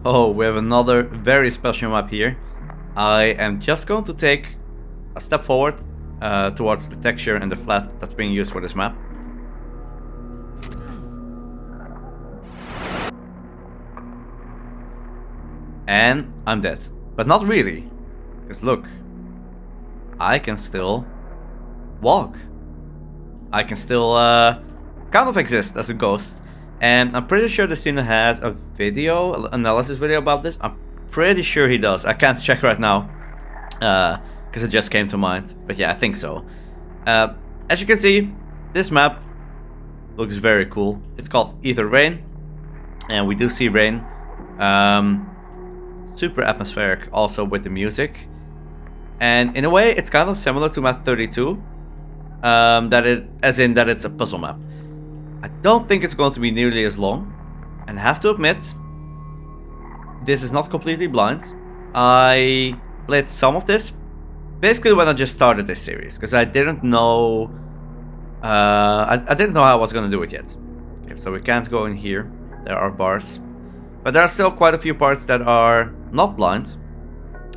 Oh, we have another very special map here. I am just going to take a step forward towards the texture and the flat that's being used for this map. And I'm dead. But not really. Because look, I can still walk. I can still kind of exist as a ghost. And I'm pretty sure the student has a video, analysis video about this. I'm pretty sure he does. I can't check right now. Because it just came to mind. But yeah, I think so. As you can see, this map looks very cool. It's called Ether Rain. And we do see rain. Super atmospheric also with the music. And in a way, it's kind of similar to map 32. As in that it's a puzzle map. I don't think it's going to be nearly as long. And I have to admit, this is not completely blind. I played some of this basically when I just started this series, because I didn't know I didn't know how I was going to do it yet. Okay, so we can't go in here. There are bars. But there are still quite a few parts that are not blind.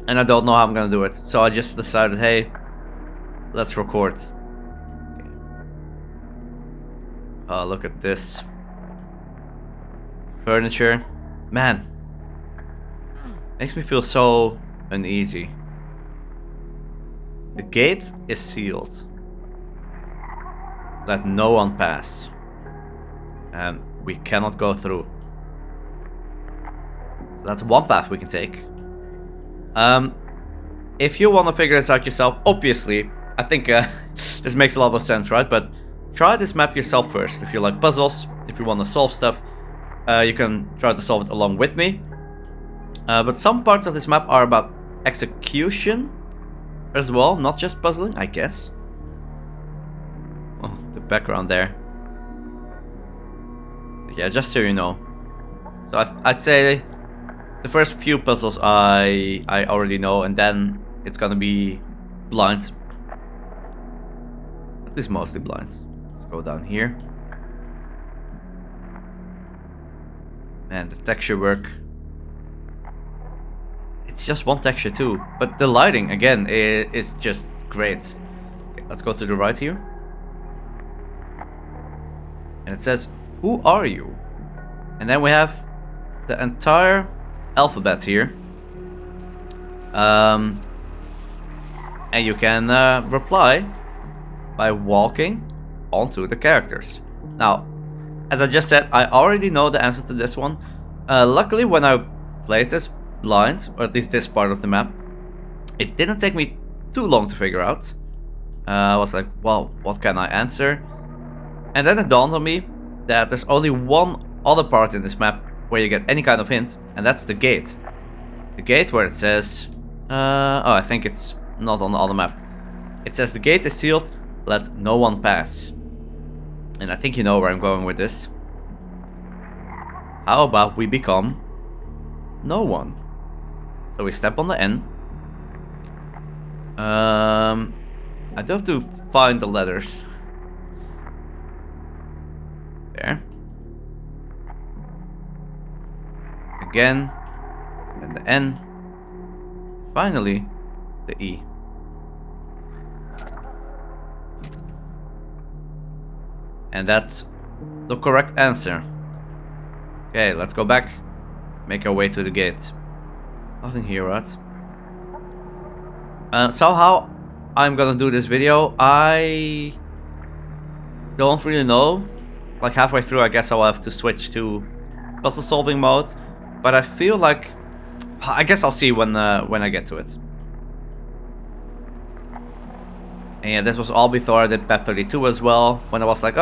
And I don't know how I'm going to do it. So I just decided, hey, let's record. Look at this. Furniture. Man. Makes me feel so uneasy. The gate is sealed. Let no one pass. And we cannot go through. So that's one path we can take. If you want to figure this out yourself, obviously, I think this makes a lot of sense, right? But try this map yourself first. If you like puzzles, if you want to solve stuff, you can try to solve it along with me. But some parts of this map are about execution as well, not just puzzling, I guess. Oh, the background there. Yeah, just so you know. So I'd say the first few puzzles I already know, and then it's gonna be blind. At least mostly blind. Let's go down here. Man, the texture work. It's just one texture too, but the lighting again is just great. Okay, let's go to the right here. And it says, "Who are you?" And then we have the entire alphabet here. And you can reply by walking onto the characters. Now, as I just said, I already know the answer to this one. Luckily, when I played this blind, or at least this part of the map, it didn't take me too long to figure out. I was like, well, what can I answer? And then it dawned on me that there's only one other part in this map where you get any kind of hint, and that's the gate. The gate where it says, oh, I think it's not on the other map. It says the gate is sealed, let no one pass. And I think you know where I'm going with this. How about we become no one? So we step on the N. I do have to find the letters. There. Again. And the N. Finally, the E. And that's the correct answer. Okay, let's go back. Make our way to the gate. Nothing here, right? So how I'm gonna do this video, I don't really know. Like halfway through, I guess I'll have to switch to puzzle solving mode. But I feel like, I guess I'll see when I get to it. And yeah, this was all before I did map 32 as well. When I was like,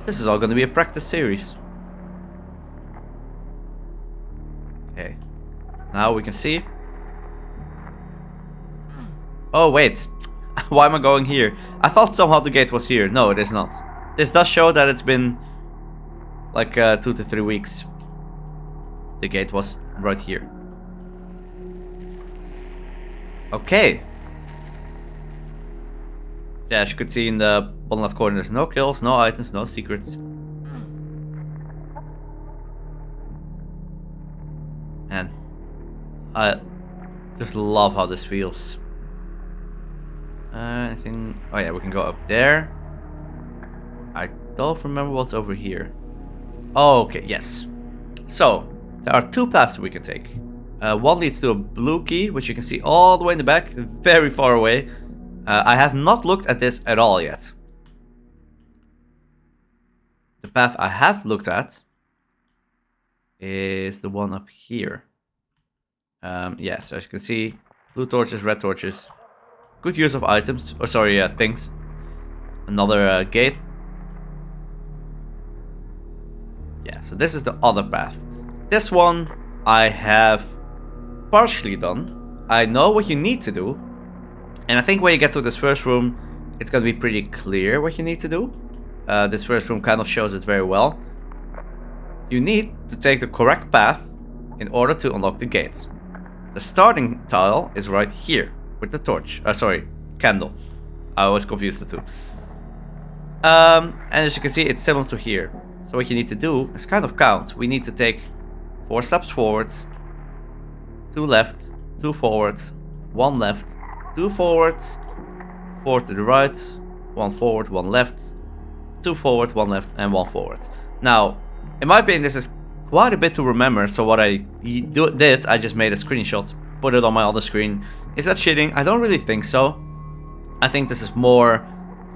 this is all gonna be a practice series. Okay. Now we can see. Oh wait, why am I going here? I thought somehow the gate was here. No, it is not. This does show that it's been like 2 to 3 weeks. The gate was right here. Okay. Yeah, as you could see in the bottom left corner, there's no kills, no items, no secrets. I just love how this feels. Anything? Oh yeah, we can go up there. I don't remember what's over here. Oh, okay, yes. So, there are two paths we can take. One leads to a blue key, which you can see all the way in the back, very far away. I have not looked at this at all yet. The path I have looked at is the one up here. Yeah, so as you can see, blue torches, red torches. Good use of items, or sorry, things. Another gate. Yeah, so this is the other path. This one I have partially done. I know what you need to do. And I think when you get to this first room, it's gonna be pretty clear what you need to do. This first room kind of shows it very well. You need to take the correct path in order to unlock the gates. The starting tile is right here with the torch. Sorry, candle. I was confused the two. And as you can see, it's similar to here. So what you need to do is kind of count. We need to take 4 steps forwards, 2 left, 2 forwards, 1 left, 2 forwards, 4 to the right, 1 forward, 1 left, 2 forward, 1 left, and 1 forward. Now, in my opinion, this is quite a bit to remember. So what I did, I just made a screenshot, put it on my other screen. Is that cheating? I don't really think so. I think this is more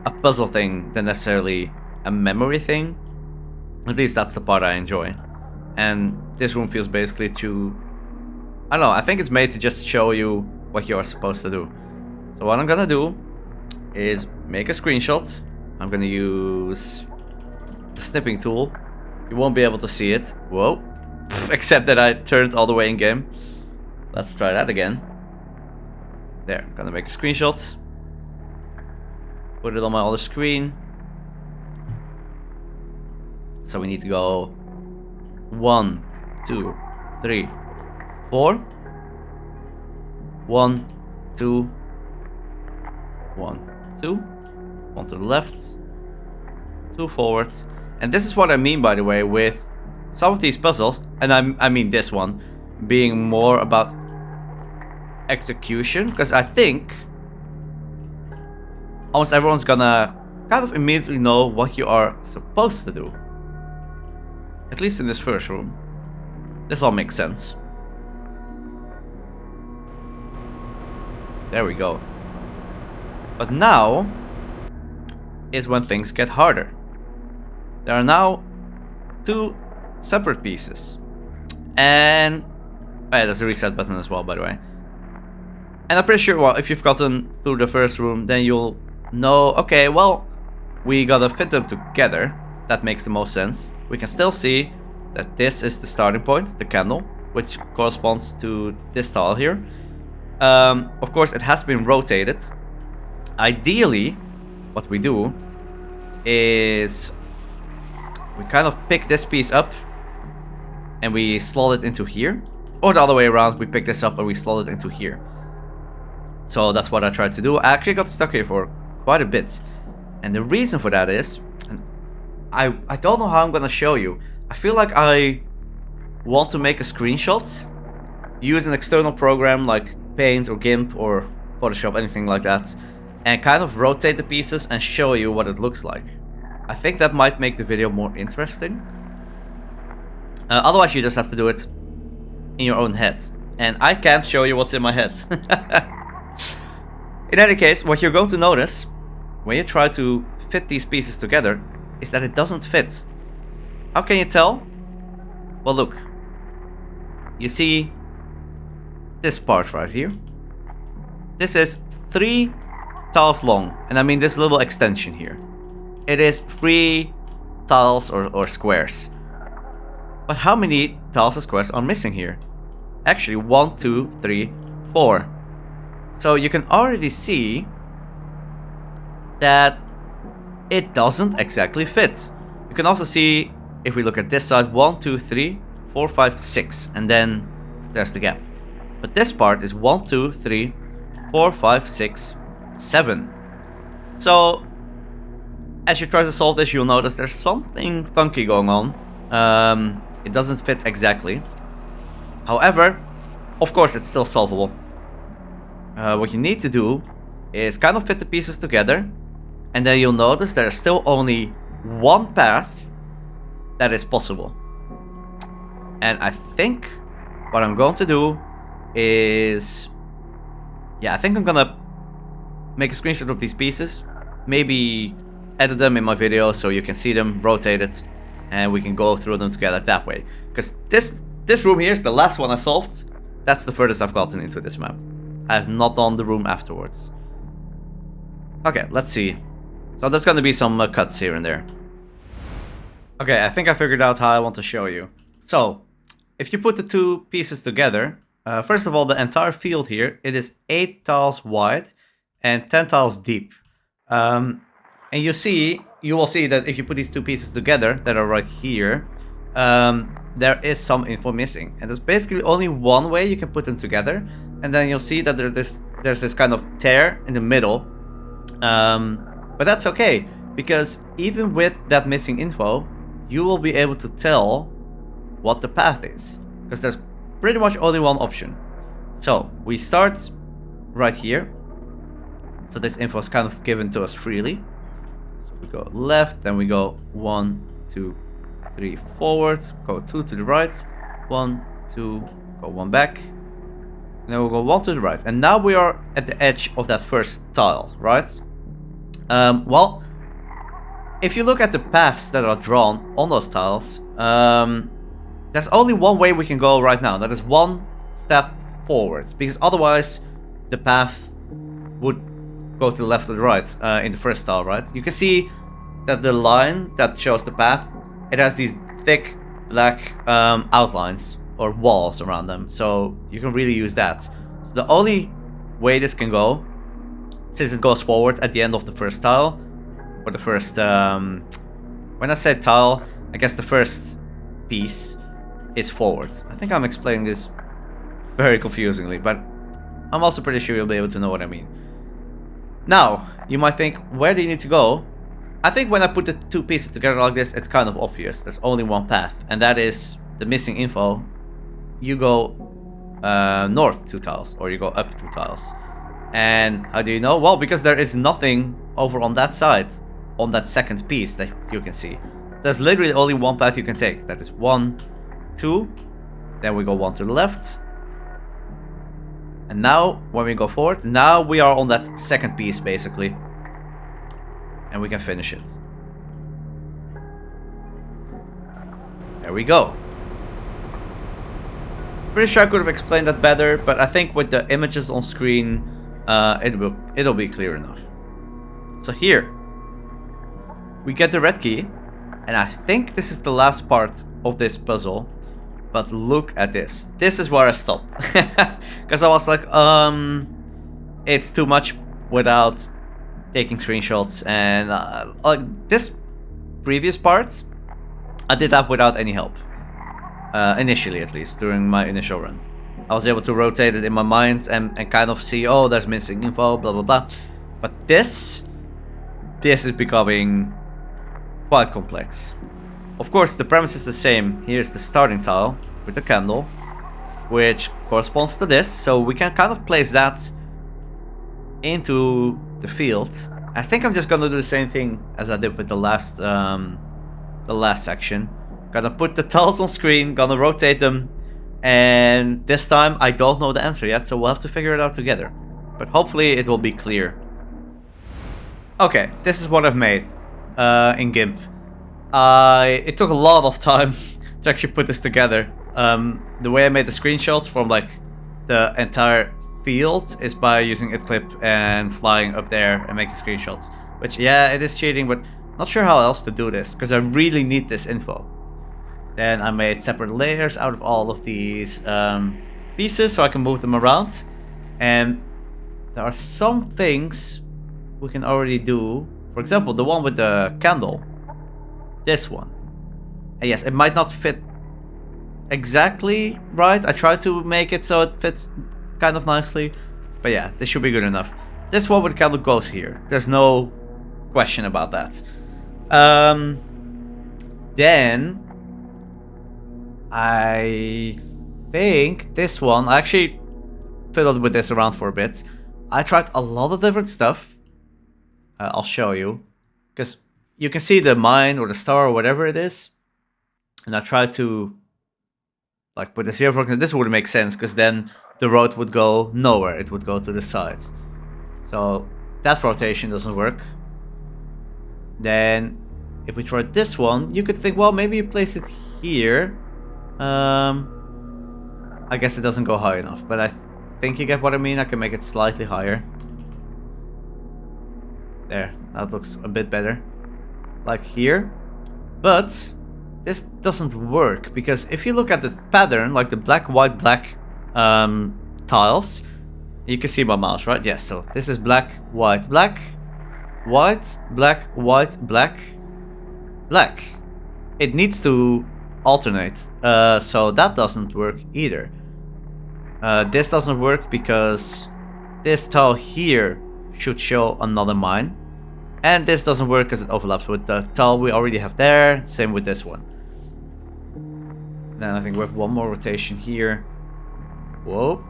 a puzzle thing than necessarily a memory thing. At least that's the part I enjoy. And this room feels basically to... I don't know, I think it's made to just show you what you're supposed to do. So what I'm gonna do is make a screenshot. I'm gonna use the snipping tool. You won't be able to see it. Whoa. Except that I turned all the way in game. Let's try that again. There, I'm gonna make a screenshot. Put it on my other screen. So we need to go 1, 2, 3, 4. 1, 2, 1, 2. 1 to the left, 2 forwards. And this is what I mean, by the way, with some of these puzzles, and I mean this one, being more about execution, because I think almost everyone's gonna kind of immediately know what you are supposed to do. At least in this first room. This all makes sense. There we go. But now is when things get harder. There are now 2 separate pieces. And... oh yeah, there's a reset button as well, by the way. And I'm pretty sure, well, if you've gotten through the first room, then you'll know, okay, well, we gotta fit them together. That makes the most sense. We can still see that this is the starting point, the candle, which corresponds to this tile here. Of course, it has been rotated. Ideally, what we do is we kind of pick this piece up and we slot it into here. Or the other way around, we pick this up and we slot it into here. So that's what I tried to do. I actually got stuck here for quite a bit. And the reason for that is, and I don't know how I'm gonna show you. I feel like I want to make a screenshot, use an external program like Paint or GIMP or Photoshop, anything like that, and kind of rotate the pieces and show you what it looks like. I think that might make the video more interesting. Otherwise you just have to do it in your own head. And I can't show you what's in my head. In any case, what you're going to notice when you try to fit these pieces together is that it doesn't fit. How can you tell? Well, look. You see this part right here. This is 3 tiles long, and I mean this little extension here. It is 3 tiles or squares. But how many tiles or squares are missing here? Actually, 1, 2, 3, 4. So you can already see that it doesn't exactly fit. You can also see, if we look at this side, 1, 2, 3, 4, 5, 6, and then there's the gap. But this part is 1, 2, 3, 4, 5, 6, 7. So as you try to solve this, you'll notice there's something funky going on. It doesn't fit exactly. However, of course, it's still solvable. What you need to do is kind of fit the pieces together, and then you'll notice there's still only one path that is possible. And I think what I'm going to do is... yeah, I think I'm gonna make a screenshot of these pieces. Maybe edit them in my video so you can see them, rotate it, and we can go through them together that way. Because this room here is the last one I solved. That's the furthest I've gotten into this map. I have not done the room afterwards. Okay, let's see. So there's gonna be some cuts here and there. Okay, I think I figured out how I want to show you. So, if you put the two pieces together, first of all, the entire field here, it is 8 tiles wide and 10 tiles deep. And you will see that if you put these two pieces together that are right here, there is some info missing. And there's basically only one way you can put them together. And then you'll see that there's this kind of tear in the middle. But that's okay, because even with that missing info, you will be able to tell what the path is. Because there's pretty much only one option. So, we start right here. So this info is kind of given to us freely. So we go left, then we go 1, 2, 3 forward, go 2 to the right, 1, 2, go 1 back, and then we'll go 1 to the right. And now we are at the edge of that first tile, right? Well, if you look at the paths that are drawn on those tiles, there's only one way we can go right now. That is one step forward, because otherwise the path would go to the left or the right in the first tile, right? You can see that the line that shows the path, it has these thick black outlines or walls around them, so you can really use that. So the only way this can go, since it goes forward at the end of the first tile, or the first, when I say tile, I guess the first piece is forward. I think I'm explaining this very confusingly, but I'm also pretty sure you'll be able to know what I mean. Now, you might think, where do you need to go? I think when I put the two pieces together like this, it's kind of obvious. There's only one path, and that is the missing info. You go north 2 tiles, or you go up 2 tiles. And how do you know? Well, because there is nothing over on that side, on that second piece that you can see. There's literally only one path you can take. That is 1, 2, then we go 1 to the left. And now, when we go forward, now we are on that second piece, basically. And we can finish it. There we go. Pretty sure I could have explained that better, but I think with the images on screen, it'll be clear enough. So here, we get the red key, and I think this is the last part of this puzzle. But look at this. This is where I stopped. Because I was like, it's too much without taking screenshots. And like this previous part, I did that without any help. Initially, at least, during my initial run. I was able to rotate it in my mind and kind of see, oh, there's missing info, blah, blah, blah. But this is becoming quite complex. Of course, the premise is the same. Here's the starting tile with the candle, which corresponds to this. So we can kind of place that into the field. I think I'm just gonna do the same thing as I did with the last section. Gonna put the tiles on screen, gonna rotate them, and this time I don't know the answer yet, so we'll have to figure it out together. But hopefully it will be clear. Okay, this is what I've made in GIMP. It took a lot of time to actually put this together. The way I made the screenshots from like the entire field is by using itclip and flying up there and making screenshots. Which, yeah, it is cheating, but not sure how else to do this, because I really need this info. Then I made separate layers out of all of these pieces so I can move them around. And there are some things we can already do. For example, the one with the candle. This one. And yes, it might not fit exactly right. I tried to make it so it fits kind of nicely. But yeah, this should be good enough. This one with the candle goes here. There's no question about that. Then I think this one, I actually fiddled with this around for a bit. I tried a lot of different stuff. I'll show you. Because you can see the mine or the star or whatever it is. And I tried to, like, with the 0, for example, this would make sense, because then the road would go nowhere. It would go to the sides. So that rotation doesn't work. Then if we try this one, you could think, well, maybe you place it here. I guess it doesn't go high enough, but I think you get what I mean. I can make it slightly higher. There, that looks a bit better. Like here. But this doesn't work, because if you look at the pattern, like the black, white, black tiles, you can see my mouse, right? Yes, so this is black, white, black, white, black, white, black, black. It needs to alternate, so that doesn't work either. This doesn't work because this tile here should show another mine, and this doesn't work because it overlaps with the tile we already have there. Same with this one. Then I think we have one more rotation here. Whoa.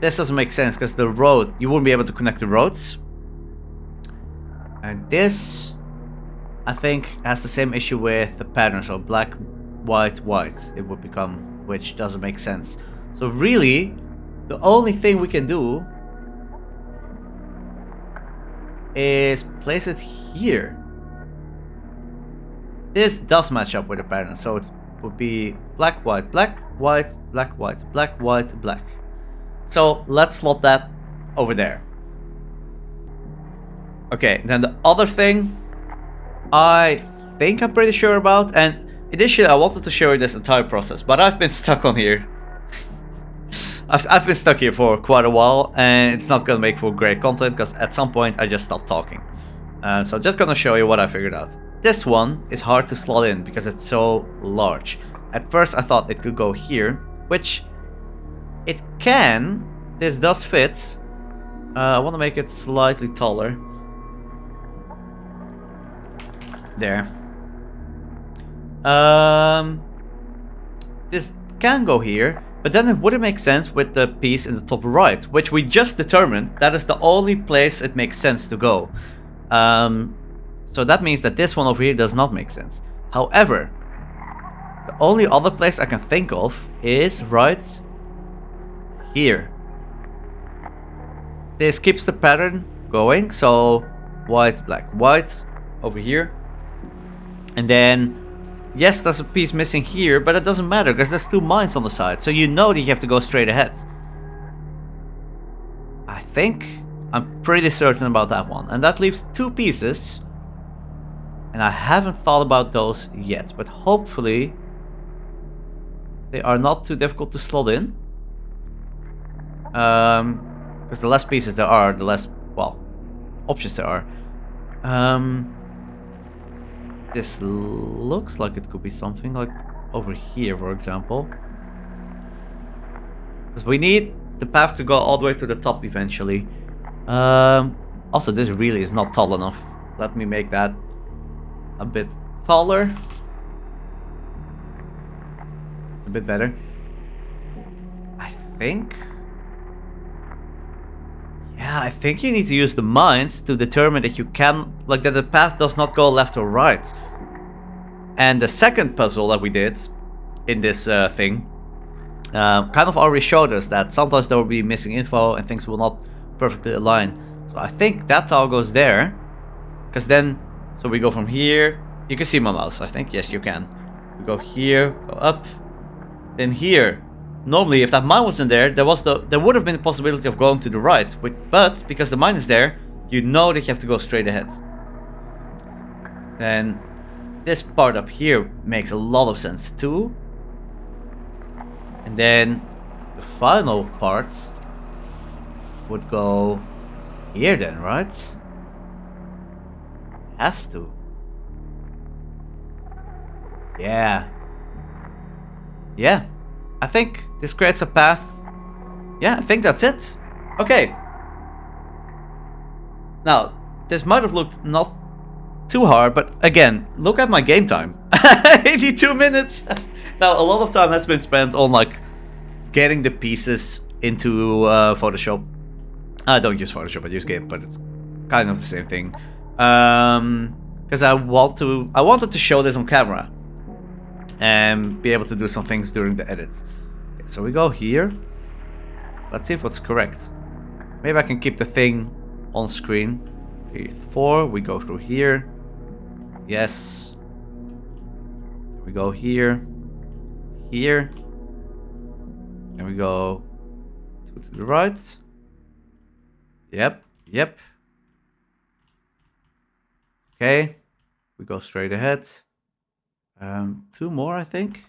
This doesn't make sense because the road, you wouldn't be able to connect the roads. And this, I think, has the same issue with the pattern. So black, white, white, it would become, which doesn't make sense. So really, the only thing we can do is place it here. This does match up with the pattern, so it would be black, white, black, white, black, white, black, white, black. So let's slot that over there. Okay, then the other thing I think I'm pretty sure about, and initially I wanted to show you this entire process, but I've been stuck on here. I've been stuck here for quite a while, and it's not gonna make for great content because at some point I just stopped talking. So I'm just gonna show you what I figured out. This one is hard to slot in because it's so large. At first I thought it could go here, which it can. This does fit. I want to make it slightly taller. There. This can go here, but then it wouldn't make sense with the piece in the top right, which we just determined that is the only place it makes sense to go. So that means that this one over here does not make sense. However, the only other place I can think of is right here. This keeps the pattern going, so white, black, white over here. And then, yes, there's a piece missing here, but it doesn't matter because there's 2 mines on the side, so you know that you have to go straight ahead. I think I'm pretty certain about that one. And that leaves 2 pieces. And I haven't thought about those yet, but hopefully they are not too difficult to slot in. Because the less pieces there are, the less, well, options there are. This looks like it could be something like over here, for example. Because we need the path to go all the way to the top eventually. Also, this really is not tall enough. Let me make that a bit taller. It's a bit better. I think. Yeah, I think you need to use the mines to determine that you can, like, that the path does not go left or right. And the second puzzle that we did in this thing kind of already showed us that sometimes there will be missing info and things will not perfectly align. So I think that tile goes there, because then, so we go from here. You can see my mouse, I think. Yes, you can. We go here, go up, then here. Normally, if that mine wasn't there, there would have been the possibility of going to the right. But because the mine is there, you know that you have to go straight ahead. Then this part up here makes a lot of sense too. And then the final part would go here then, right? Has to. Yeah. Yeah. I think this creates a path. Yeah, I think that's it. Okay. Now, this might have looked not too hard, but again, look at my game time. 82 minutes! Now, a lot of time has been spent on, like, getting the pieces into Photoshop. I don't use Photoshop, I use GIMP, but it's kind of the same thing. Because I wanted to show this on camera and be able to do some things during the edit. Okay, so we go here. Let's see if what's correct. Maybe I can keep the thing on screen. 3, 4, we go through here. Yes. We go here. Here. And we go to the right. Yep, yep. Okay. We go straight ahead. 2 more, I think.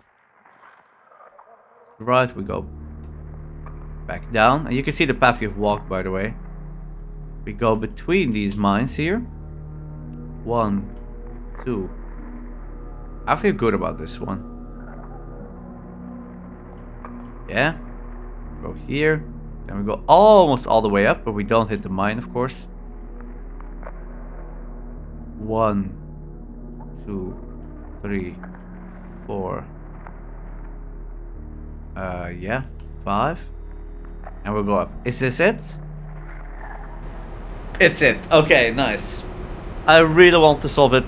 Right, we go back down. And you can see the path you've walked, by the way. We go between these mines here. 1, 2. I feel good about this one. Yeah. Go here. Then we go almost all the way up, but we don't hit the mine, of course. 1, 2, 3, 4. Yeah, 5. And we'll go up. Is this it? It's it. Okay, nice. I really want to solve it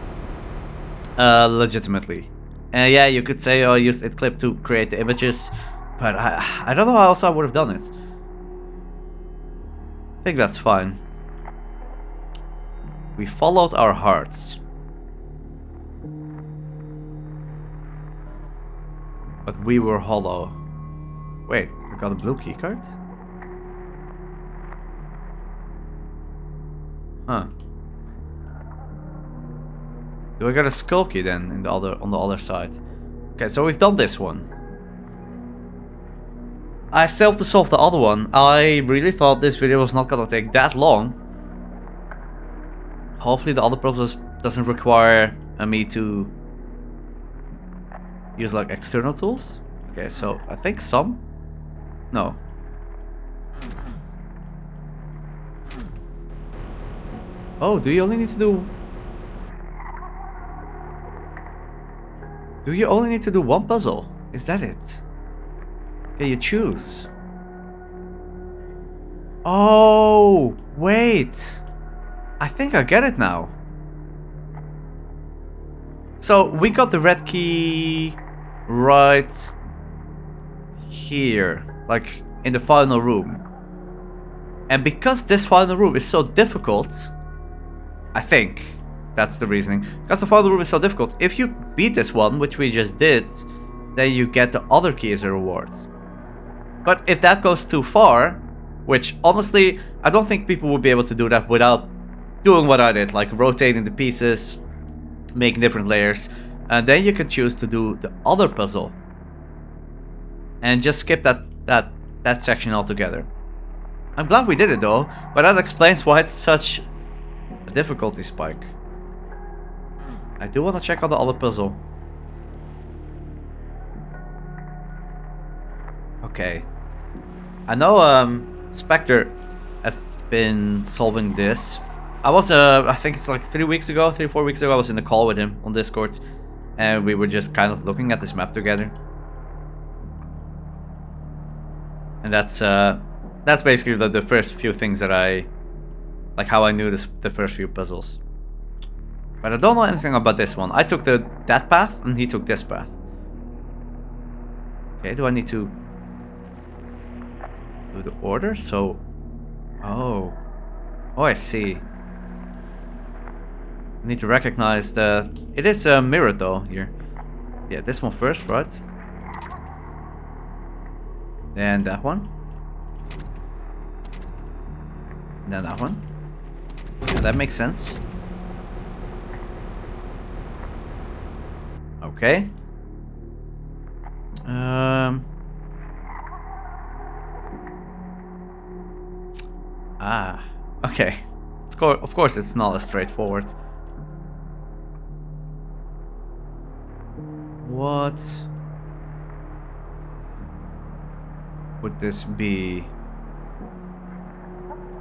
legitimately. And yeah, you could say I used itclip to create the images, but I don't know how else I would have done it. I think that's fine. We followed our hearts. But we were hollow. Wait, we got a blue keycard? Huh. Do I got a skull key then on the other side? Okay, so we've done this one. I still have to solve the other one. I really thought this video was not gonna take that long. Hopefully the other process doesn't require me to use like external tools. Okay, so I think some. No. Oh, do you only need to do... Do you only need to do one puzzle? Is that it? Okay, you choose. Oh, wait. I think I get it now. So we got the red key right here, like in the final room. And because this final room is so difficult, I think that's the reasoning. Because the final room is so difficult, if you beat this one, which we just did, then you get the other key as a reward. But if that goes too far, which honestly, I don't think people would be able to do that without doing what I did, like rotating the pieces, making different layers, and then you can choose to do the other puzzle and just skip that section altogether. I'm glad we did it though, but that explains why it's such a difficulty spike. I do want to check out the other puzzle. Okay. I know Spectre has been solving this. I think it's like 3 weeks ago, 3-4 weeks ago, I was in a call with him on Discord, and we were just kind of looking at this map together. And that's basically the first few things that like how I knew the first few puzzles. But I don't know anything about this one. I took that path, and he took this path. Okay, do I need to do the order? So, oh, I see. I need to recognize it is mirrored though here. Yeah, this one first, right? Then that one. And then that one. Yeah, that makes sense. Okay. Okay. Of course, it's not as straightforward. What would this be?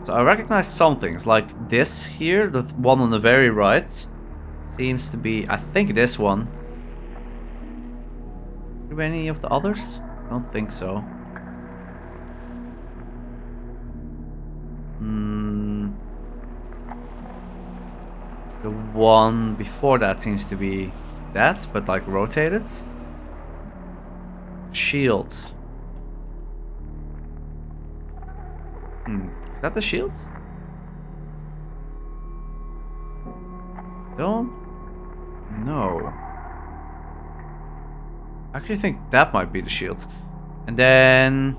So I recognize some things, like this here, the one on the very right. seems to be, I think, this one. Do any of the others? I don't think so. The one before that seems to be that, but like rotated. Shields. Is that the shields? Don't know. I actually think that might be the shields. And then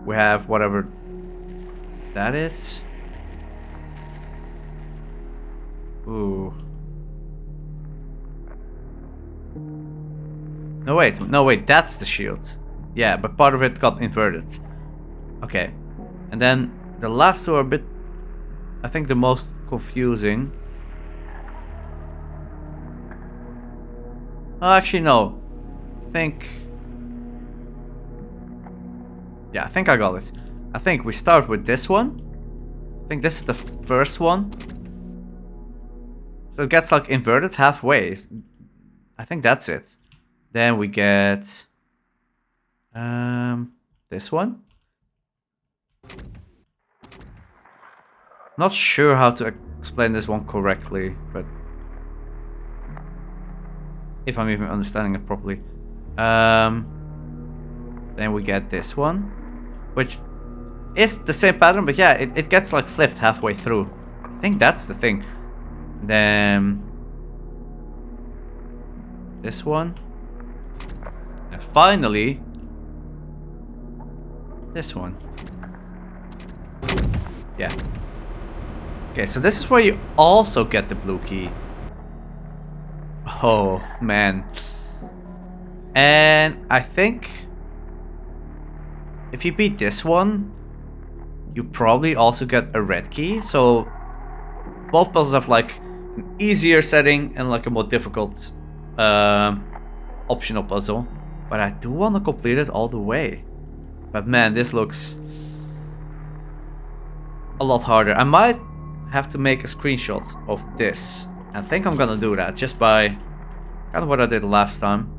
we have whatever that is. Ooh. No wait, that's the shield. Yeah, but part of it got inverted. Okay. And then the last two are a bit, I think, the most confusing. Oh, actually no. I think I got it. I think we start with this one. I think this is the first one. So it gets like inverted halfway. I think that's it. Then we get this one. Not sure how to explain this one correctly, but if I'm even understanding it properly. Then we get this one, which is the same pattern, but yeah, it gets like flipped halfway through. I think that's the thing. Then this one. And finally, this one. Yeah. Okay, so this is where you also get the blue key. Oh, man. And I think if you beat this one, you probably also get a red key. So both puzzles have like an easier setting and like a more difficult optional puzzle. But I do want to complete it all the way. But man, this looks a lot harder. I might have to make a screenshot of this. I think I'm gonna do that just by kind of what I did last time.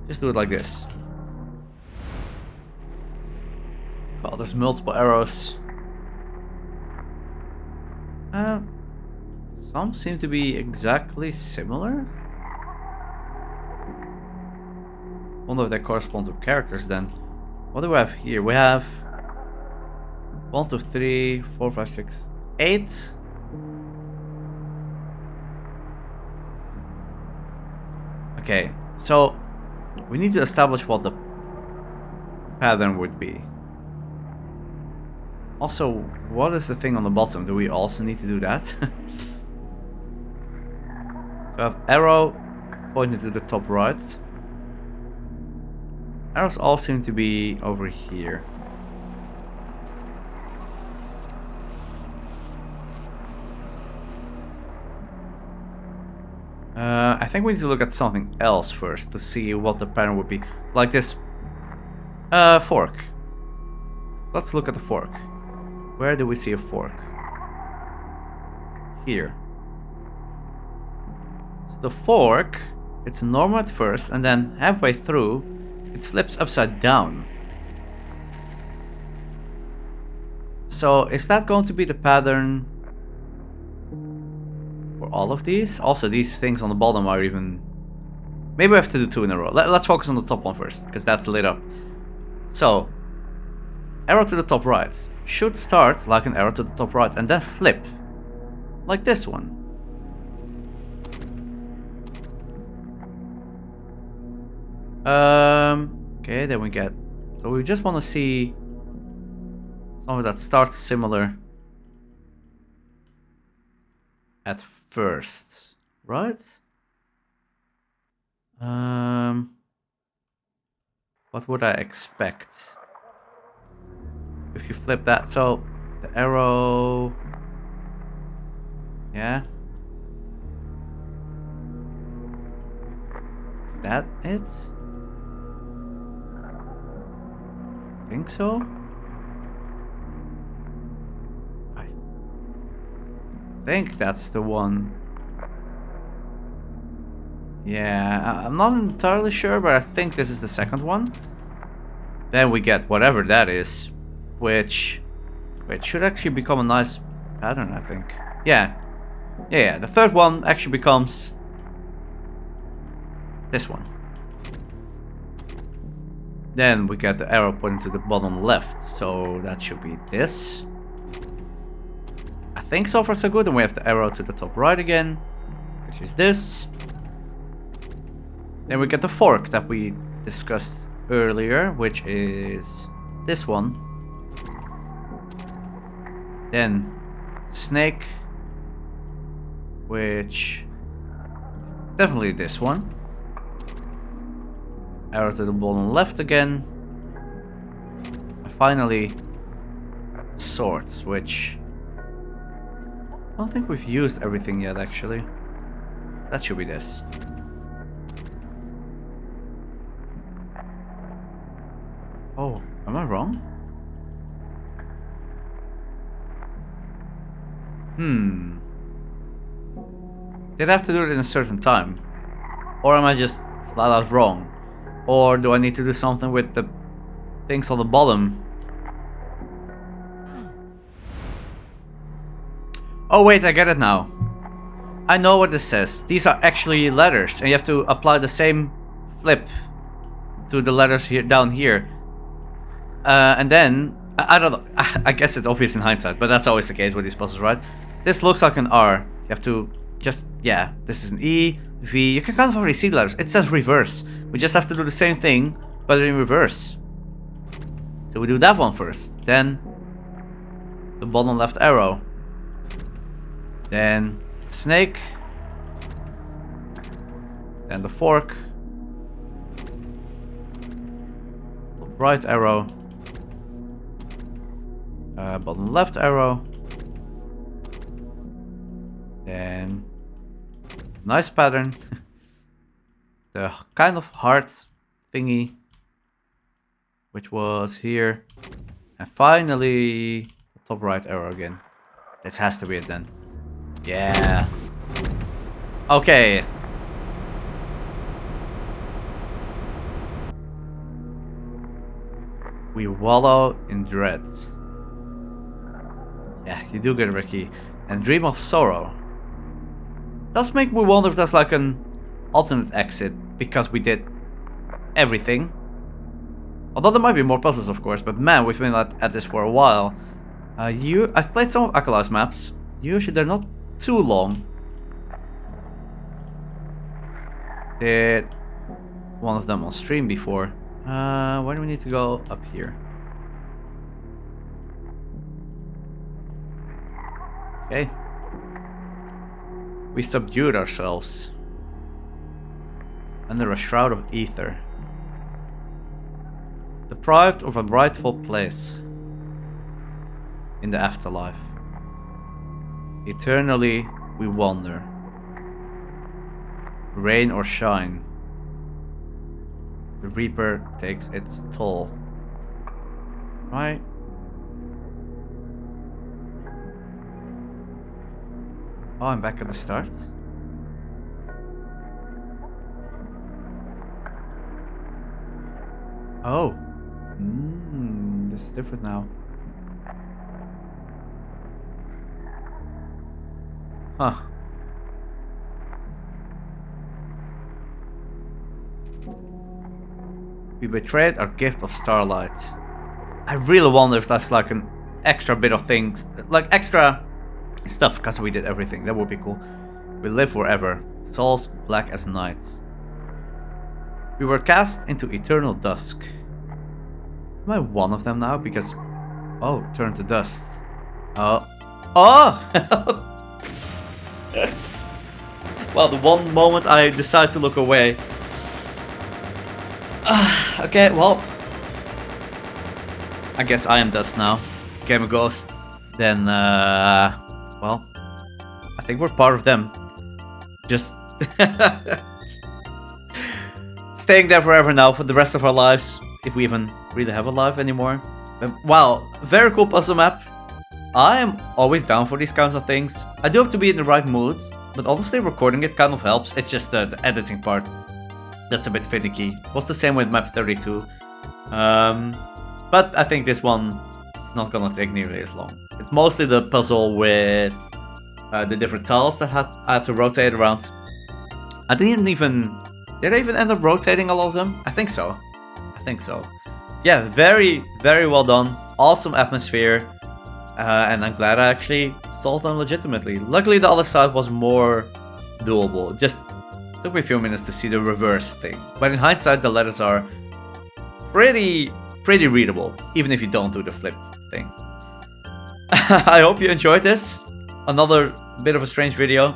Just do it like this. Oh, there's multiple arrows. Some seem to be exactly similar. Wonder if they correspond to characters then. What do we have here? We have 1, 2, 3, 4, 5, 6, 8. Okay, so we need to establish what the pattern would be. Also, what is the thing on the bottom? Do we also need to do that? So I have arrow pointing to the top right. Arrows all seem to be over here. I think we need to look at something else first to see what the pattern would be. Like this fork. Let's look at the fork. Where do we see a fork? Here. So the fork, it's normal at first, and then halfway through, it flips upside down. So is that going to be the pattern for all of these? Also, these things on the bottom are even... Maybe we have to do 2 in a row. Let's focus on the top one first, because that's lit up. So, arrow to the top right should start like an arrow to the top right and then flip like this one. Okay, then we get, so we just want to see something that starts similar at first, right? What would I expect if you flip that? So the arrow, yeah, is that it? I think so. I think that's the one. Yeah, I'm not entirely sure, but I think this is the second one. Then we get whatever that is, which should actually become a nice pattern, I think. Yeah. Yeah, the third one actually becomes this one. Then we get the arrow pointing to the bottom left, so that should be this. I think so far so good. And we have the arrow to the top right again, which is this. Then we get the fork that we discussed earlier, which is this one. Then snake, which is definitely this one. Arrow to the bottom left again. And finally, swords, which I don't think we've used everything yet, actually. That should be this. Oh, am I wrong? Did I have to do it in a certain time? Or am I just flat out wrong? Or do I need to do something with the things on the bottom? Oh wait, I get it now. I know what this says. These are actually letters, and you have to apply the same flip to the letters here down here. And then I don't know. I guess it's obvious in hindsight, but that's always the case with these puzzles, right? This looks like an R. You have to just, yeah, this is an E, V. You can kind of already see the letters. It says reverse. We just have to do the same thing, but in reverse. So we do that one first. Then the bottom left arrow. Then snake. Then the fork. Top right arrow. Bottom left arrow. Then nice pattern. The kind of heart thingy, which was here. And finally the top right arrow again. This has to be it then. Yeah. Okay. We wallow in dreads. Yeah, you do good, Ricky. And dream of sorrow. Does make me wonder if there's like an alternate exit because we did everything. Although there might be more puzzles, of course. But man, we've been at this for a while. I've played some of Achronos maps. Usually they're not too long. Did one of them on stream before. Where do we need to go? Up here. Okay. We subdued ourselves under a shroud of ether, deprived of a rightful place in the afterlife. Eternally we wander, rain or shine. The Reaper takes its toll. Right? Oh, I'm back at the start. Oh. This is different now. Huh. We betrayed our gift of starlight. I really wonder if that's like an extra bit of things, like extra stuff, because we did everything. That would be cool. We live forever, souls black as night. We were cast into eternal dusk. Am I one of them now? Because, oh, turn to dust. Oh. Well, the one moment I decide to look away. Okay, well, I guess I am dust now. Became a ghost. Then, well, I think we're part of them. Just staying there forever now for the rest of our lives, if we even really have a life anymore. But, wow, very cool puzzle map. I am always down for these kinds of things. I do have to be in the right mood, but honestly recording it kind of helps. It's just the editing part that's a bit finicky. It was the same with MAP13. But I think this one is not gonna take nearly as long. It's mostly the puzzle with the different tiles that I had to rotate around. Did I even end up rotating a lot of them? I think so. Yeah, very, very well done. Awesome atmosphere. And I'm glad I actually solved them legitimately. Luckily, the other side was more doable. It just took me a few minutes to see the reverse thing. But in hindsight, the letters are pretty readable, even if you don't do the flip thing. I hope you enjoyed this. Another bit of a strange video.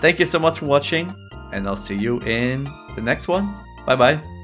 Thank you so much for watching, and I'll see you in the next one. Bye bye.